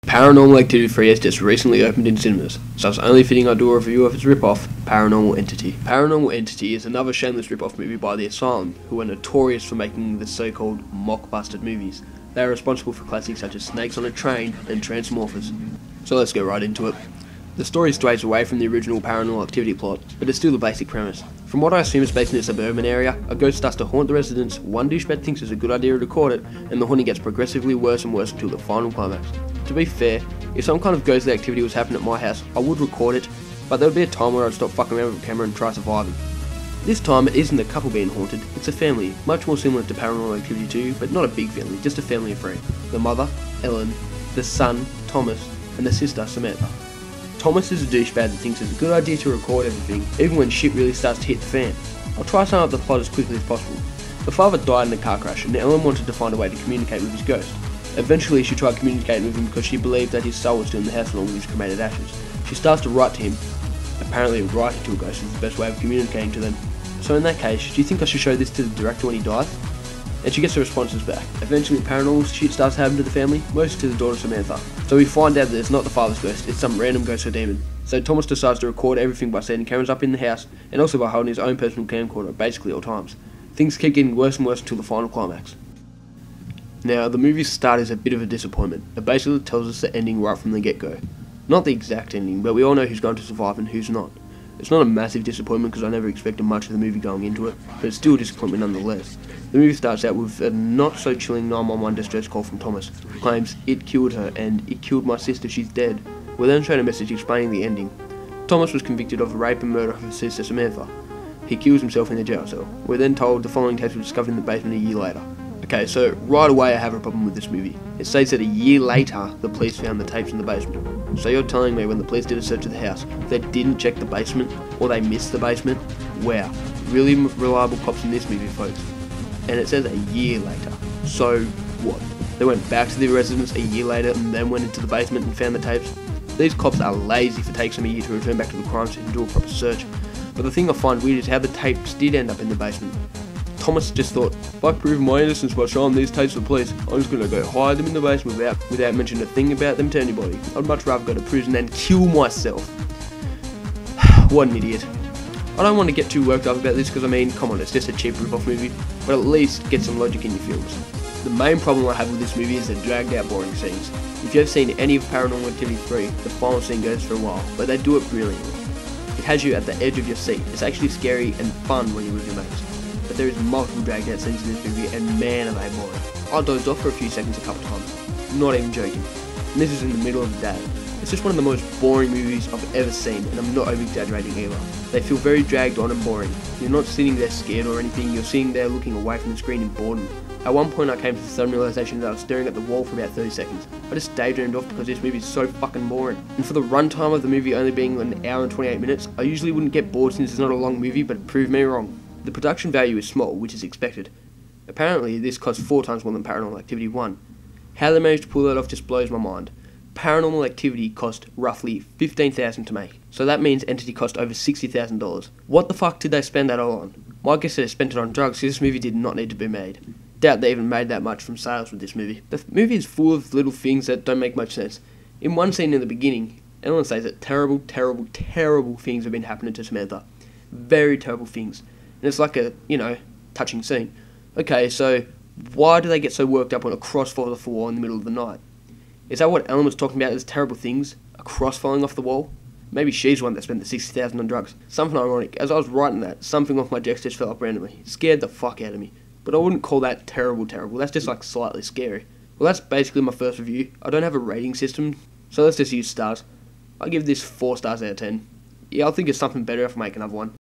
Paranormal Activity 3 has just recently opened in cinemas, so it's only fitting I do a review of its rip-off, Paranormal Entity. Paranormal Entity is another shameless rip-off movie by The Asylum, who are notorious for making the so-called mockbusted movies. They are responsible for classics such as Snakes on a Train and Transmorphers. So let's go right into it. The story strays away from the original Paranormal Activity plot, but it's still the basic premise. From what I assume is based in a suburban area, a ghost starts to haunt the residents, one douchebag thinks it's a good idea to record it, and the haunting gets progressively worse and worse until the final climax. To be fair, if some kind of ghostly activity was happening at my house, I would record it, but there would be a time where I'd stop fucking around with the camera and try surviving. This time it isn't a couple being haunted, it's a family, much more similar to Paranormal Activity 2, but not a big family, just a family of three. The mother, Ellen, the son, Thomas, and the sister, Samantha. Thomas is a douchebag that thinks it's a good idea to record everything, even when shit really starts to hit the fan. I'll try to sum up the plot as quickly as possible. The father died in a car crash, and Ellen wanted to find a way to communicate with his ghost. Eventually she tried communicating with him because she believed that his soul was still in the house along with his cremated ashes. She starts to write to him. Apparently writing to a ghost is the best way of communicating to them. So in that case, do you think I should show this to the director when he dies? And she gets the responses back. Eventually paranormal shit starts happening to the family, mostly to the daughter Samantha. So we find out that it's not the father's ghost, it's some random ghost or demon. So Thomas decides to record everything by setting cameras up in the house, and also by holding his own personal camcorder at basically all times. Things keep getting worse and worse until the final climax. Now, the movie's start is a bit of a disappointment. It basically tells us the ending right from the get-go. Not the exact ending, but we all know who's going to survive and who's not. It's not a massive disappointment because I never expected much of the movie going into it, but it's still a disappointment nonetheless. The movie starts out with a not-so-chilling 911 distress call from Thomas, who claims it killed her and it killed my sister, she's dead. We're then shown a message explaining the ending. Thomas was convicted of rape and murder of his sister Samantha. He kills himself in a jail cell. We're then told the following tapes were discovered in the basement a year later. Okay, so right away I have a problem with this movie. It states that a year later the police found the tapes in the basement. So you're telling me when the police did a search of the house, they didn't check the basement, or they missed the basement? Wow, really reliable cops in this movie, folks. And it says a year later. So what? They went back to their residence a year later and then went into the basement and found the tapes? These cops are lazy if it takes them a year to return back to the crime scene and do a proper search. But the thing I find weird is how the tapes did end up in the basement. Thomas just thought, if I prove my innocence by showing these tapes to the police, I'm just going to go hide them in the basement without mentioning a thing about them to anybody. I'd much rather go to prison and kill myself. What an idiot. I don't want to get too worked up about this because I mean, come on, it's just a cheap rip-off movie, but at least get some logic in your films. The main problem I have with this movie is the dragged out boring scenes. If you've seen any of Paranormal Activity 3, the final scene goes for a while, but they do it brilliantly. It has you at the edge of your seat. It's actually scary and fun when you're with your mates. But there is multiple dragged out scenes in this movie, and man are they boring. I dozed off for a few seconds a couple times, not even joking. And this is in the middle of the day. It's just one of the most boring movies I've ever seen, and I'm not over exaggerating either. They feel very dragged on and boring. You're not sitting there scared or anything, you're sitting there looking away from the screen in boredom. At one point I came to the sudden realization that I was staring at the wall for about 30 seconds. I just daydreamed off because this movie is so fucking boring. And for the runtime of the movie only being an hour and 28 minutes, I usually wouldn't get bored since it's not a long movie, but it proved me wrong. The production value is small, which is expected. Apparently this cost 4 times more than Paranormal Activity 1. How they managed to pull that off just blows my mind. Paranormal Activity cost roughly $15,000 to make, so that means Entity cost over $60,000. What the fuck did they spend that all on? My guess they spent it on drugs because this movie did not need to be made. Doubt they even made that much from sales with this movie. The movie is full of little things that don't make much sense. In one scene in the beginning, Ellen says that terrible things have been happening to Samantha. Very terrible things. And it's like a, touching scene. Okay, so why do they get so worked up when a cross falls off the wall in the middle of the night? Is that what Ellen was talking about as terrible things? A cross falling off the wall? Maybe she's the one that spent the $60,000 on drugs. Something ironic. As I was writing that, something off my desk just fell up randomly. It scared the fuck out of me. But I wouldn't call that terrible. That's just like slightly scary. Well, that's basically my first review. I don't have a rating system, so let's just use stars. I give this 4 stars out of 10. Yeah, I'll think of something better if I make another one.